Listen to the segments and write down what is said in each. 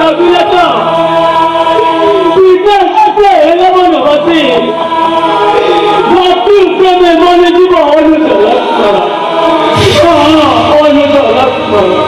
ভাবিলে তো বিদেশে এলে মনে হচ্ছে জাতির প্রেমে মনে দিব অনুচরণ করা অনুচরণ করা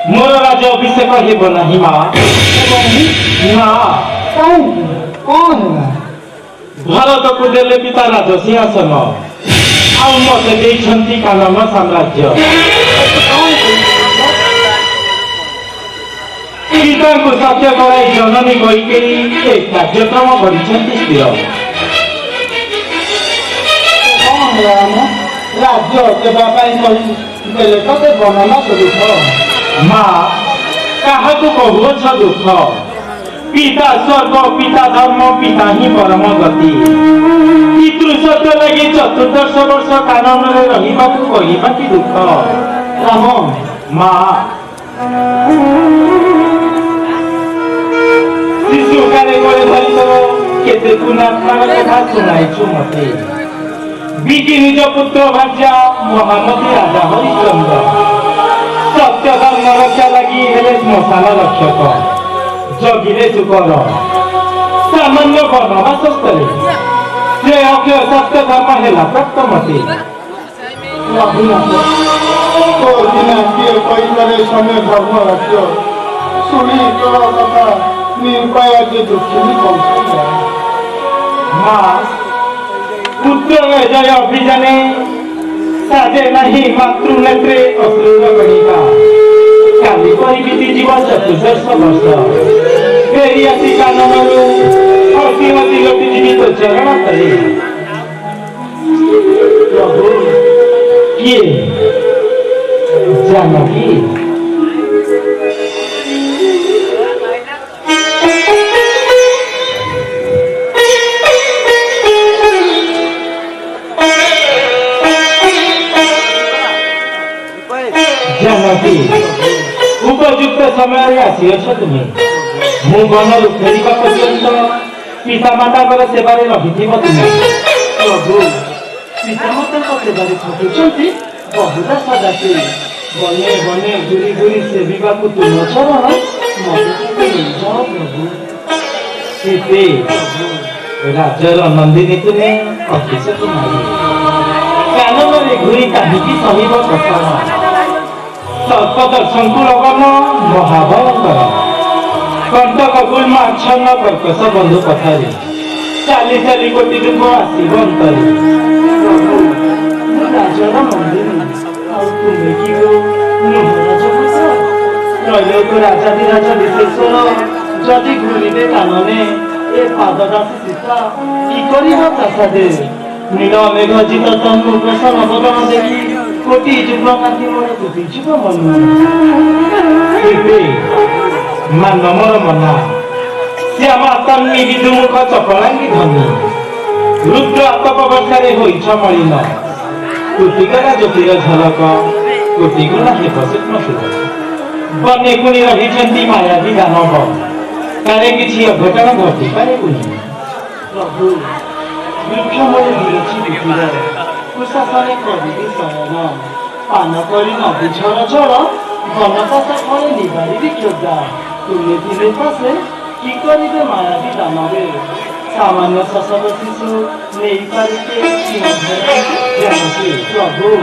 मोर राज अभिषेक हेब नहीं माँ भारत को देले पिता राज सिंहासन आउ मत कानम साम्राज्य पिता को सत्य कराई जननी कई कार्यक्रम कर राज्य देवाई तते वर्णना कर माँ क्या कहूछ दुख पिता स्वर्ग पिता धर्म पिता ही परम गति पितृसत्य लगी चतुर्दश वर्ष कानन रहा कहवा कि दुख राम माँ शिशु काले गले धरी केते पुणात्मार कथा शुणाइछु मते बिकी निज पुत्र भार्या महामती राजा हरिश्चंद्र सत्य धर्म रक्षा लगी हेले श्मशान रक्षक जगिले सुकर सामान्य वनवास स्थले से अक्षय सत्य धर्म हेला प्राप्त मते समय धर्म रक्ष शुणी तोर कथा निर्भय जे दुखी माँ पुत्र जय अभिजाने साजे नहीं मातृनेत्रे अश्रुर गणिका काली परिमिति जीव चतुर्दश वर्ष फेरी आसी काननरू अतिमति लोटी जीवित चरण तले प्रभु किए जानकी जानकी उपयुक्त समय आसीअछ तुम्हें मु बनरू फेरिबा पर्यंत पिता माता सेवारे रहिथिब तुम्हें प्रभु पितामाता सेवारे थकिଛନ୍ତି बहुधा सदासी बने बने घूरी घूरी सेविका को तुम चरण मत जाओ प्रभु सीते राजर नंदिनी तुम्हें अतिशय नारी कानन रे घूरी काहिकी सहिब प्रथम सर्प दर्शन को लगन महाभयंकर कंटक गुलमाच्छन्न कर्कश बंधु कथारी चाली चाली कोटि दुख आसीब अंतरी राजर नंदिनी तुम्हें कि त्रैलोक राजाधिराज विशेषर जदि घूरिबे कानने ए पाददासी सीता कि करिब प्रासादे नील मेघजित तनु प्रसन्न बदन देखी कोटि जुग्न कांति मोर तुतिजिब मन मान मोर मना श्यामा तन्नी विदुमुख चपलांगी धनी रुद्र आतपवर्षारे होइछ मलिन कोटिगला ज्योतिर झलक कोटिगुणा हे प्रसिद्ध सुख बने कुणी रहिछन्ति मायावी दानव कारे किछि अघटन घटी पारे कुणी प्रभु वृक्षमूले विरछि विपुर कुशासने करिबे शयन पान करि नदी झर झर बनकाश फले निबारी विक्षोभा तुमे थिले पासे कि करिबे मायावी दानवे सामान्य शशक शिशु नहीं पारिते जानकी प्रभु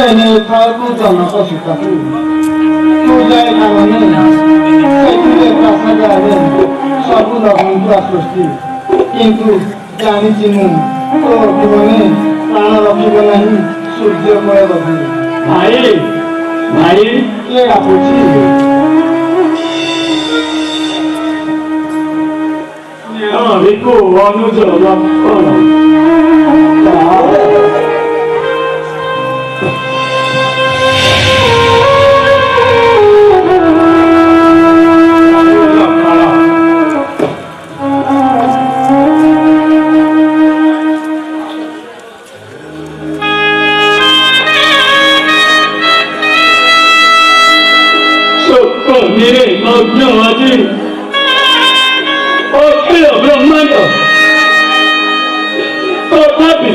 ଏନେ ଏଠାକୁ ଜନକ ସୀତାକୁ ପୂଜାଏ କାରଣେ ସେଥିରେ ପ୍ରାସାଦ ଆଡ଼େ ସବୁ ଲକ୍ଷ୍ମୀଙ୍କୁ ଆଶ୍ୱସ୍ତି କିନ୍ତୁ ଜାଣିଛି ମୁଁ ତୋ ଜୀବନେ ପ୍ରାଣ ରଖିବ ନାହିଁ ସୂର୍ଯ୍ୟମୟ ରବି ଭାଇ ଭାଇ କିଏ ଡାକୁଛି ରିକୁ ଅନୁଜ ଲକ୍ଷଣ ଆଜି ଅଖିଳ ବ୍ରହ୍ମାଣ୍ଡ ତଥାପି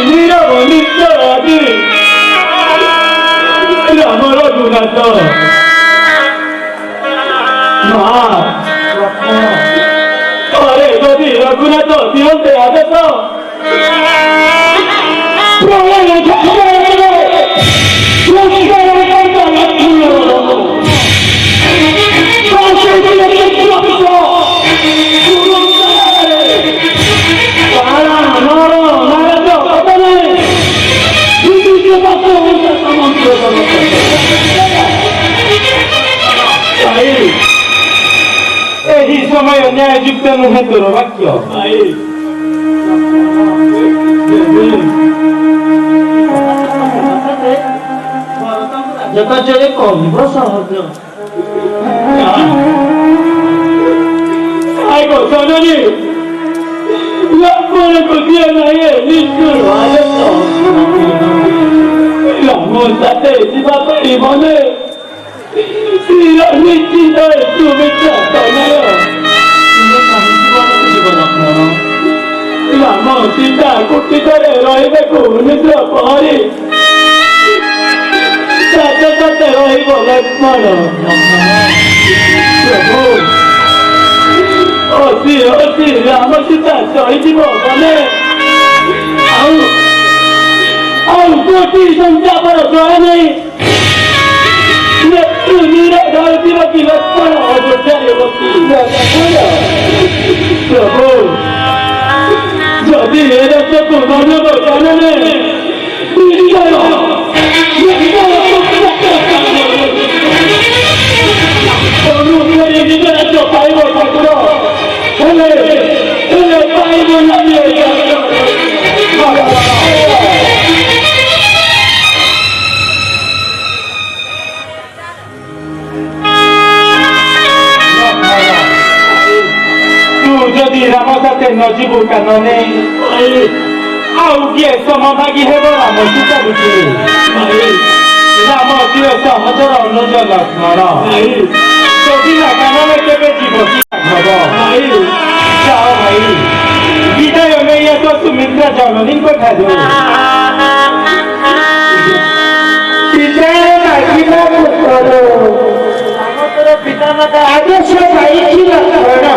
ନୀରବ ନିଶ୍ଚୟ ଆଜି ରାମ ରଘୁନାଥ ମା ଥରେ ଯଦି ରଘୁନାଥ ଦିଅନ୍ତେ ଆଦେଶ ଏହି ସମୟ ନ୍ୟାୟଯୁକ୍ତ ନୁହେଁ ତୋର ବାକ୍ୟ ରାଜକାର୍ଯ୍ୟରେ କହିବ ସହଜ ଜନନୀ ଲକ୍ଷ୍ମଣକୁ ଦିଅ ନାହିଁ ନିଷ୍ଠୁର ଆଦେଶ ରାମ ସାଥେ ଯିବା ପାଇଁ ମନେ ନିଶ୍ଚିତ ଶୁଭେଚ୍ଛା ତନୟ ରାମ ସୀତା କୁଟିତରେ ରହିବାକୁ ନିଜ ପହରି ସାଥେ ସାଥେ ରହିବ ଲକ୍ଷ୍ମଣ ପ୍ରଭୁ ଅତି ଅତି ରାମ ସୀତା ଚଳିଯିବ ଗଲେ ଆଉ କୋଟି ସଂଖ୍ୟାପର ଜୟ ନାହିଁ ଧରିଥିବ କି ଲକ୍ଷ୍ମଣ ଅଯୋଧ୍ୟାରେ ବସି ପ୍ରଭୁ ଯଦି ଏ ଦେଶକୁ ମାନବ ଜାଣେ ଅନୁସାରେ ନିଜ ରାଜ୍ୟ ପାଇବ ଠାକୁର ହେଲେ ପାଇବ ନାହିଁ যদি রাম সাথে ন ଯିବୁ କାନନେ ଆଉ କିଏ ସମଭାଗୀ ହେବ ରାମ ସୀତା ବୁଝେ ରାମ ଝିଅ ସହଜର ଅନୁଜ ଲକ୍ଷ୍ମଣ ଯଦି ନା କାନନେ କେବେ ଯିବ କି ହବ ଯାଅ ଭାଇ ବିଦାୟ ନେଇ ଆସ ସୁମିତ୍ରା ଜନନୀଙ୍କ ଠାରୁ ପିତାମାତା ଆଦେଶ ପାଇଛି ଲକ୍ଷ୍ମଣ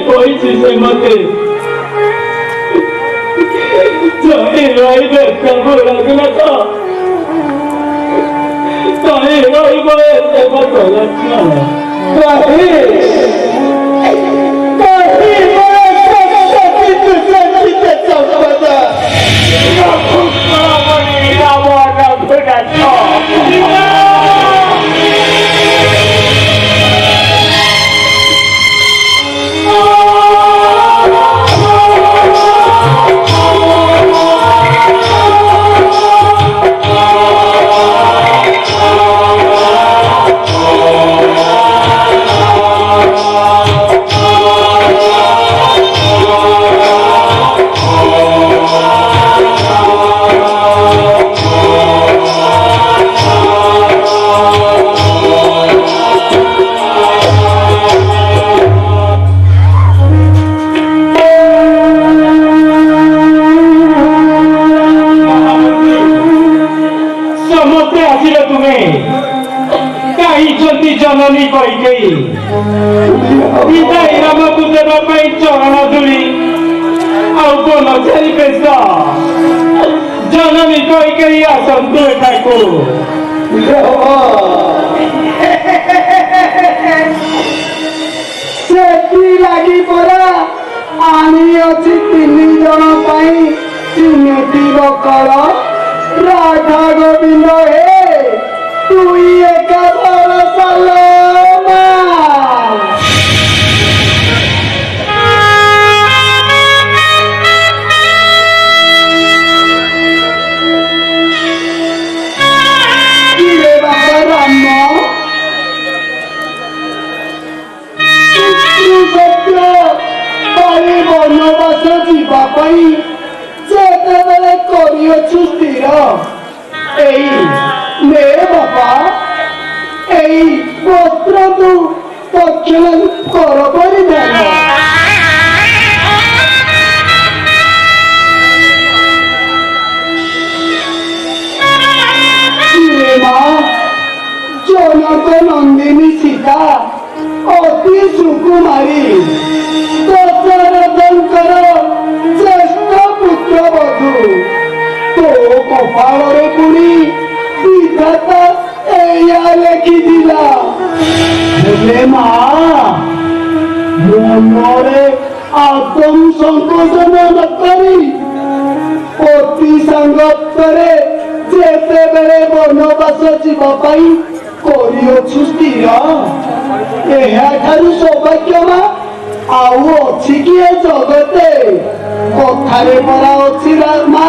କହିଛି ସେ ମତେ ଯଦି ରହିବେ ପ୍ରଭୁ ରଘୁନାଥ ତହିଁ ରହିବ ସେବକ ଲକ୍ଷ୍ମଣ ସମସ୍ତେ ଆସିଲ ତୁମେ କାହିଁଛନ୍ତି ଜନନୀ କଇକେଇ ବିଦାୟ ରାମକୁ ଦେବା ପାଇଁ ଚରଣ ଧୂଳି ଆଉ ବନଚାରୀ ବେଶ ଜନନୀ କଇକେଇ ଆସନ୍ତୁ ଏଠାକୁ ସେଥିଲାଗି ପରା ଆଣିଅଛି 3 ଜଣ ପାଇଁ 3ଟି ବକଳ ରାଧା ଗୋବିନ୍ଦ ହେ তুই একা ভরসা লো মা কিরে বাবা রাম সত্য বাড়ি বনবাস ଯିବା ପାଇଁ ଯେତେବେଳେ କରିଅଛୁ ସ୍ଥିର এই নে বাবা এই বস্ত্র তু তক্ষণ কর পরিধান মা জনক নন্দিনী সীতা অতি সুকুমারী দশরথঙ্কর শ্রেষ্ঠ পুত্রবধূ তো কপাଳରେ পুଣି বিধাতা এয়া লেখিছিলা হেলে মা মନରେ আদম সংকোচন নকରି অতি ସାଙ୍ଗତରେ ଯେତେବେଳେ ବନବାସ ଯିବା ପାଇଁ କରିଅଛୁ ସ୍ଥିର ଏହାଠାରୁ ସୌଭାଗ୍ୟ ମା ଆଉ ଅଛି କି ଏ ଜଗତେ କଥାରେ ପରା ଅଛି ମା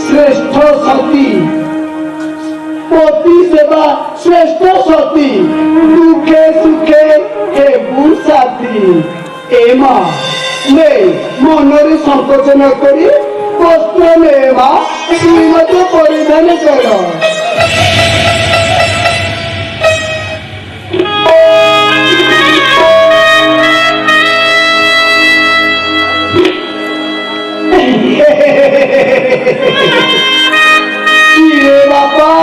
শ্রেষ্ঠ সতী পতি সেবা শ্রেষ্ঠ সতী দুঃখে সুখে হেবু সাথী এ মা নে মନରେ সংকোচ ন করি বস্ত্র নে মা তুই মতো পরিধান কর কিরে বাপা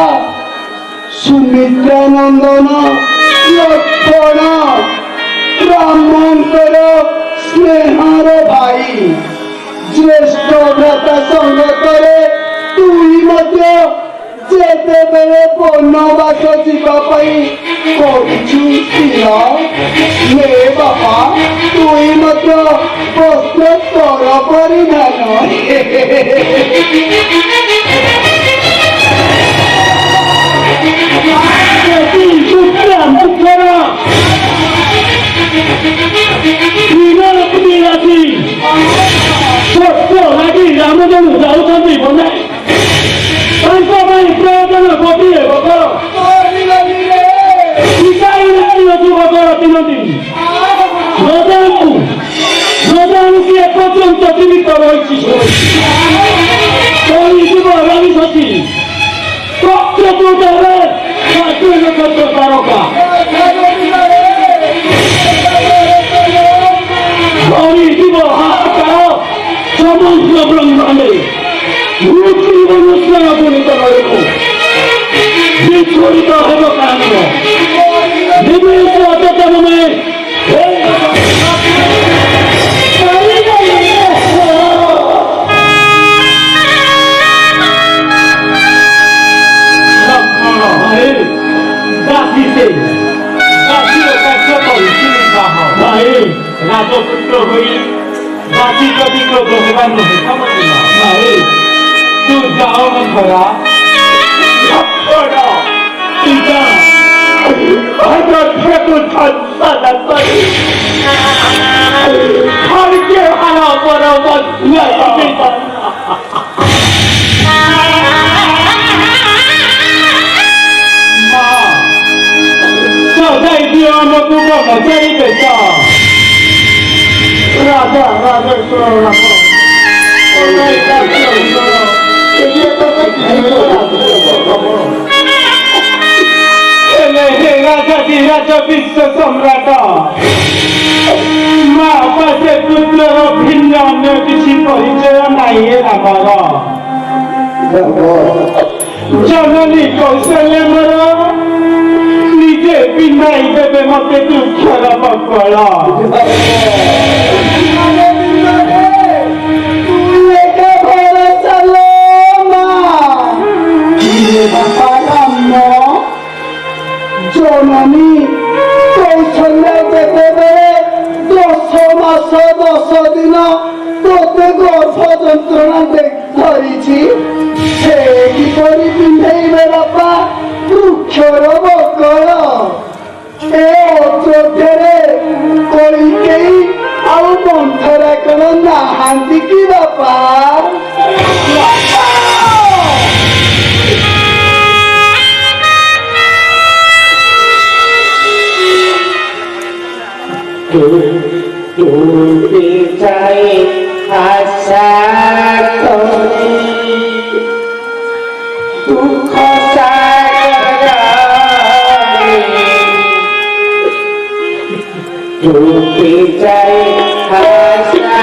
সুমিত্রা নন্দন লক্ষ্মণ রামଙ୍କର ସ୍ନେହର ଭାଇ ଜ୍ୟେଷ୍ଠ ଭ୍ରାତା ସଙ୍ଗତରେ ତୁଇ ମଧ୍ୟ ଯେତେବେଳେ ବନବାସ ଯିବା ପାଇଁ କରୁଛୁ ସ୍ଥିର ନେ ବାପା ତୁଇ ମଧ୍ୟ ବସ୍ତ୍ର କର ପରିଧାନ ରାମଜନ ଯାଉଛନ୍ତି ବନେ ତାଙ୍କ ପାଇଁ ପ୍ରୟୋଜନ ଗୋଟିଏ ବକର ବକର 3ଟି ନଜାଣୁ କି ଏପର୍ଯ୍ୟନ୍ତ ଜୀବିତ ରହିଛି କହିଯିବ ରାଣୀ ସତୀ ପ୍ରତ୍ୟେକ ଦେବେ ନକ୍ଷତ୍ର ତାରକା ଧରିଯିବ ହାହାକାର সমগ্র ব্রহ্মাণ্ডে মৃত্যু মনুষ্যরা পরিণত রইব বিস্ফোরিত হব কারণ নিবেশ অচেতনে রাজপুত্র হই জাতি যদি ক্রোধ হেবার নহে সমঝি না তুই যাও মন্থরা লক্ষ্মণ পিতা ভদ্রথেতু ছন্সাদা করি হরকে হারা পরবত পিতা মা সদাই দিও আমাকে বনচারী বেশ রাজা রাজেশ্বর রাম রাজাটি রাজা বিশ্ব সম্রাট মা পাশে পুত্রর ভিন্ন अन्य किसी परिचय नहीं है हमारा जननी कौशल्य मोर निजे पिंधाई देवे मते दुखर बकल जननी कौशल्य ଯେତେବେଳେ 10 ମାସ 10 ଦିନ ତୋତେ ଗର୍ଭ ଯନ୍ତ୍ରଣା ଧରିଛି ସେ କିପରି ପିନ୍ଧେଇବେ ବାପା ବୃକ୍ଷର ବକଳ ଏ ଅଯୋଧ୍ୟାରେ କଳିକେଇ ଆଉ ମନ୍ଥରା କଣ ନାହାନ୍ତି କି ବାପା टूटे जाए आशा करी दुख सागरे टूटे जाए आशा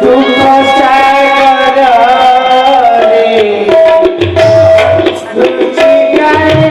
दुख सागरे टूटे जाए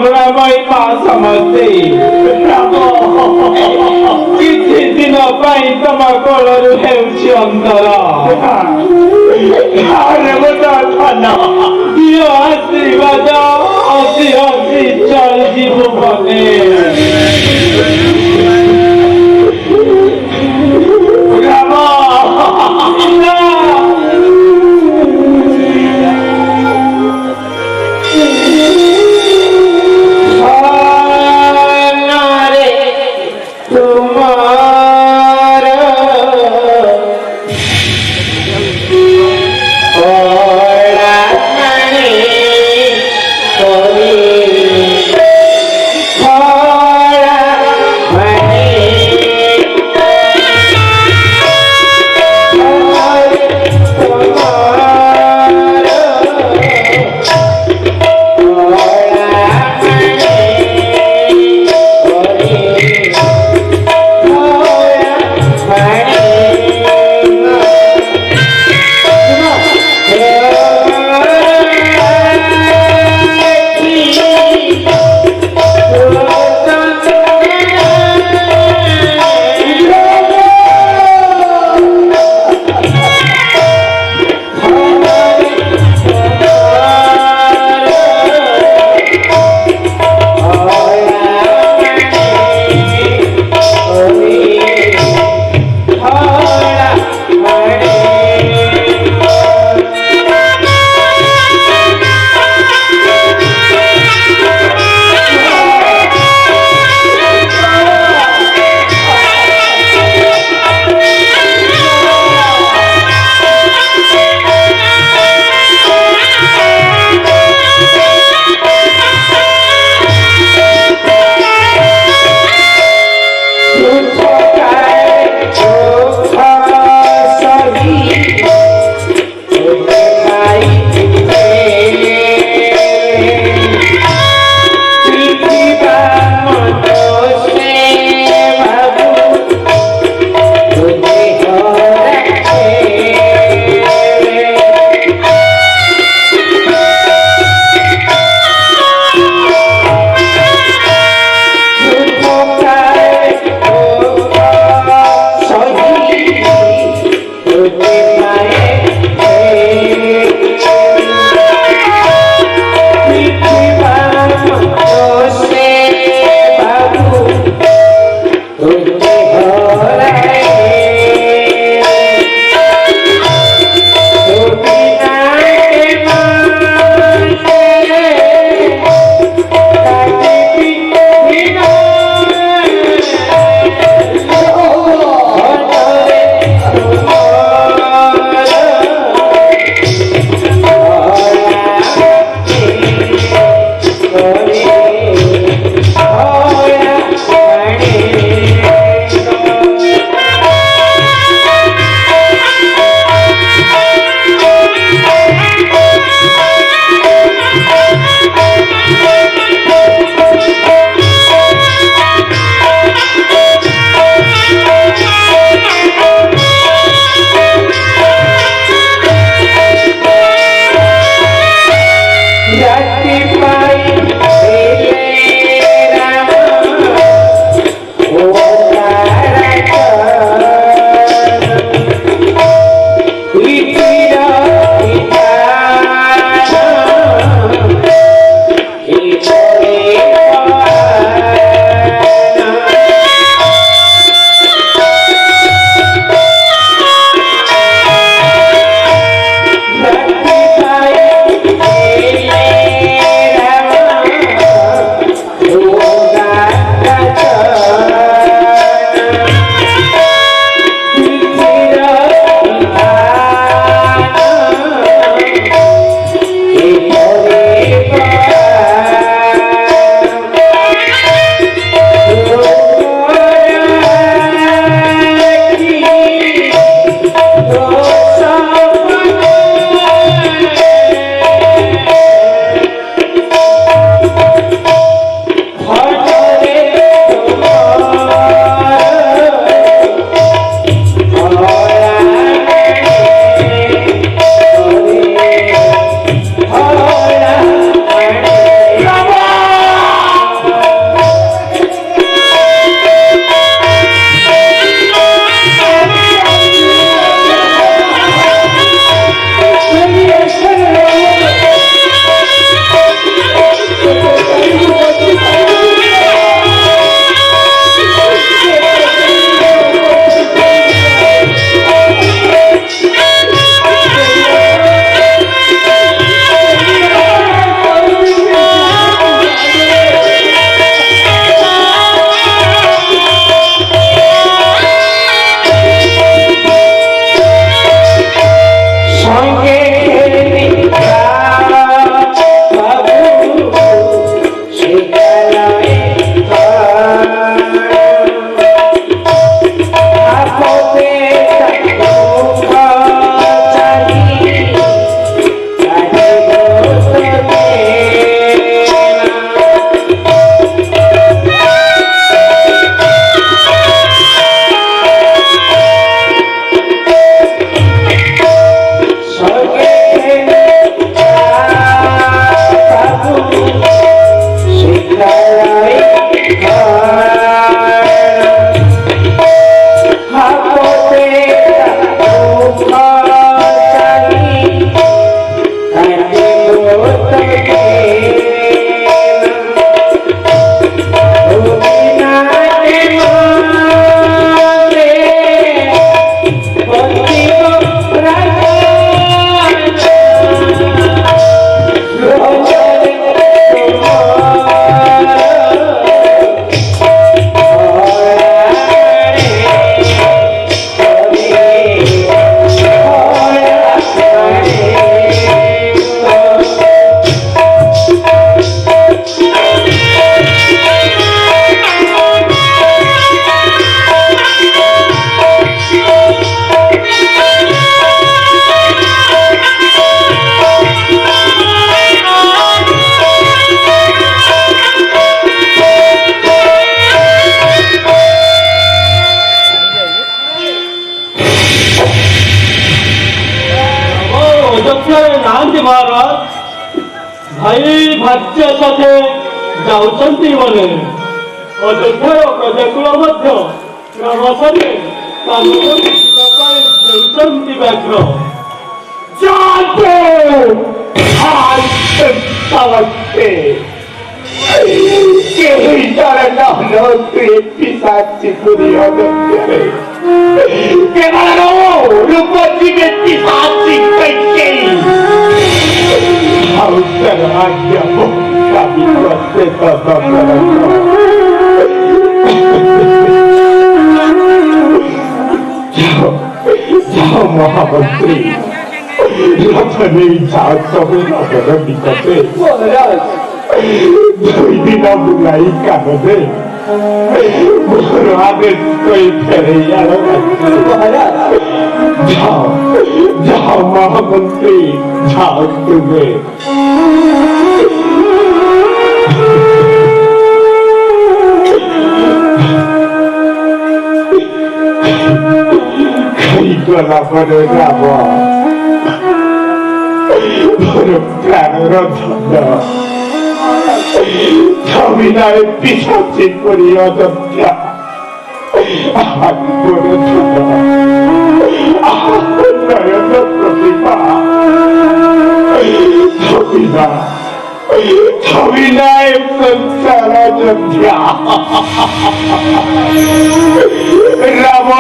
କରୁଣାମୟୀ ମା ସମସ୍ତେ କିଛି ଦିନ ପାଇଁ ତମ କୋଳରୁ ହେଉଛି ଅନ୍ତର ଦିଅ ଆଶୀର୍ବାଦ ହସି ହସି ଚଳିଯିବୁ ବନେ Oh ଯାଉଛନ୍ତି ମନେ ଅଯୋଧ୍ୟାର ପ୍ରଜାକୁଳ ମଧ୍ୟ ପ୍ରବାସରେ କାନୁନ ଯିବା ପାଇଁ ଦେଉଛନ୍ତି ବ୍ୟାଘ୍ର মহামন্ত্রী রথনে যাও তবে নগর নিকটে দুই দিন বুলাই কানদে মোর আদেশ কই ফেরে যাও যাও মহামন্ত্রী যাও তুমি গলা পরে যাব প্রাণের ধন্য ছবিনায় পিছাচি করি অযোধ্যা নয়ন প্রতিভা ছবিনা ছবিনায় সংসার Ayodhya Ram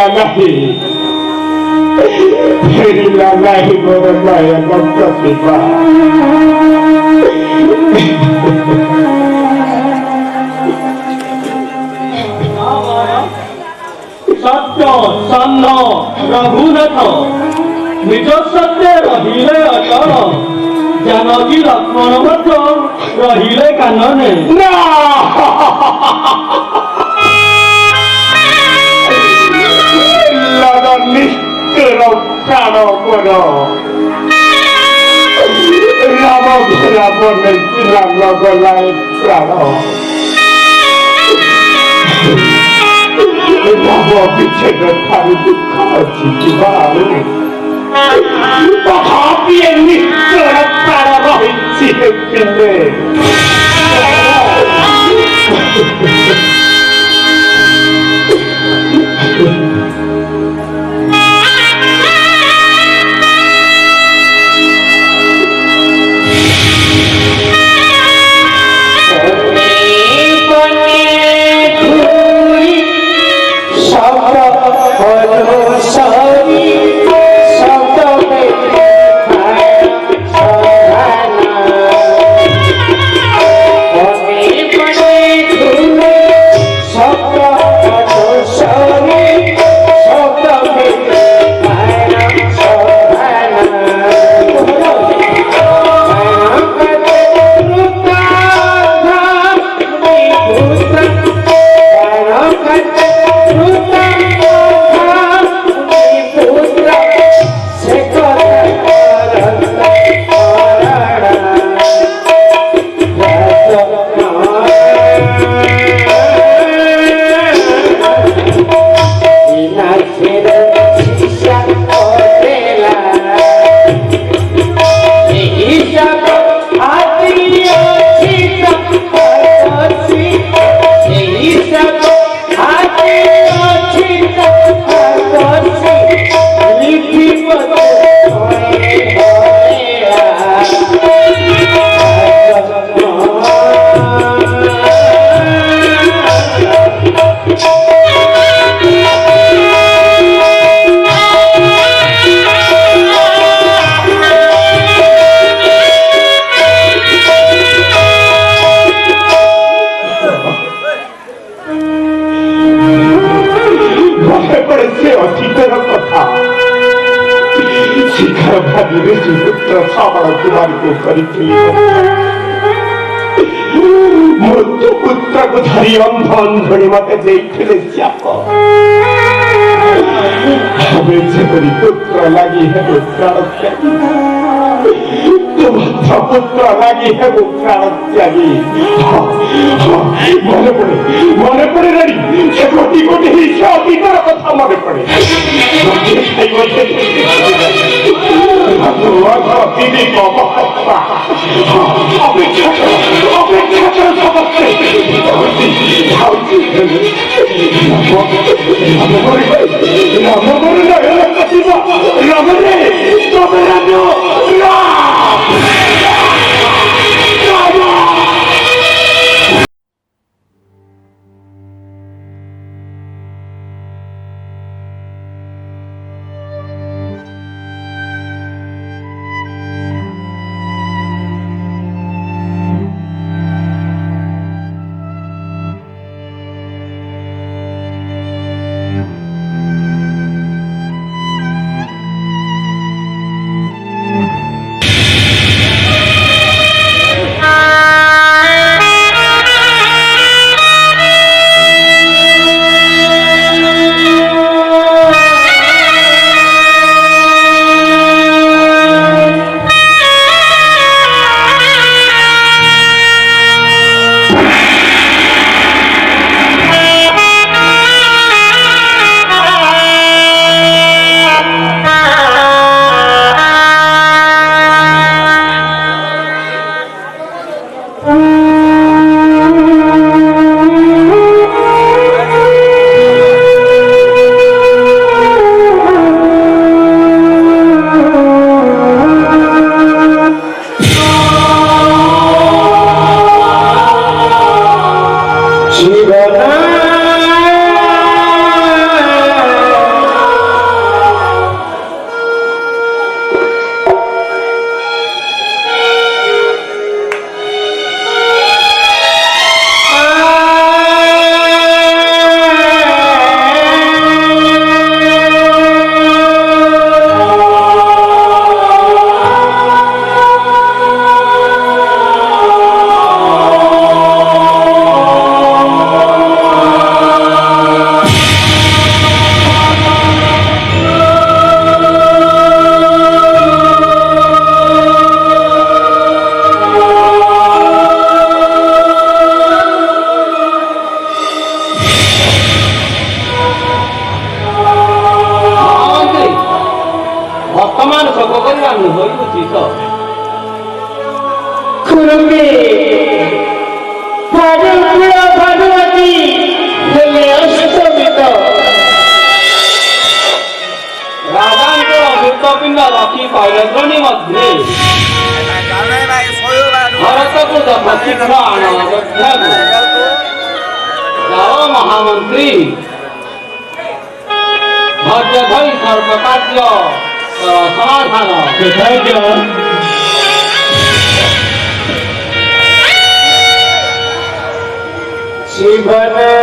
Nahi Herilah nahi Borobaya Bhakta Satya Sanna Raghunath Nijo Satya Rahile Achara Janaki Lakshman ମଧ୍ୟ ରହିଲେ କାନନେ। ନା ନିଷ୍ଠୁର ପ୍ରାଣ ପର ରାମ ରାମ ରାମ ଗଲାଏ ପ୍ରାଣ ରାମ ବିଚ୍ଛେଦ ଠାରୁ ଦୁଃଖ ଅଛି ତଥାପି ନିଶ୍ଚୟ ପ୍ରାଣ ରହିଛି କେବେ ମୃତ୍ୟୁ ପୁତ୍ରକୁ ଧରି ଅନ୍ଧ ଅନ୍ଧଣୀ ମତେ ଦେଇଥିଲେ ଚାପ હવે ଯେପରି ପୁତ୍ର ଲାଗି ହେବ ପ୍ରାଣ ତ୍ୟାଗୀ ତୁ ମଧ୍ୟ ପୁତ୍ର ଲାଗି ହେବ ପ୍ରାଣ ତ୍ୟାଗୀ ମନେ ପଡେ ରାଣୀ ସେ କୋଟି କୋଟି ହିଂସ ଅତୀତର କଥା ମନେ ପଡେ ଅପେକ୍ଷା କର ସମସ୍ତେ ରାମରେ ତମେ ରାମ ଗୋବିନ୍ଦ ରଖି କୈଳଦ୍ରୋଣୀ ମଧ୍ୟ ଭରତକୁ ଯଥା ଶୀଘ୍ର ଆଣ ଅଯୋଧ୍ୟାକୁ। ଯାଅ ମହାମନ୍ତ୍ରୀ, ଧୈର୍ଯ୍ୟ ଧରି ସର୍ବ କାର୍ଯ୍ୟ ସମାଧାନ। জীবনে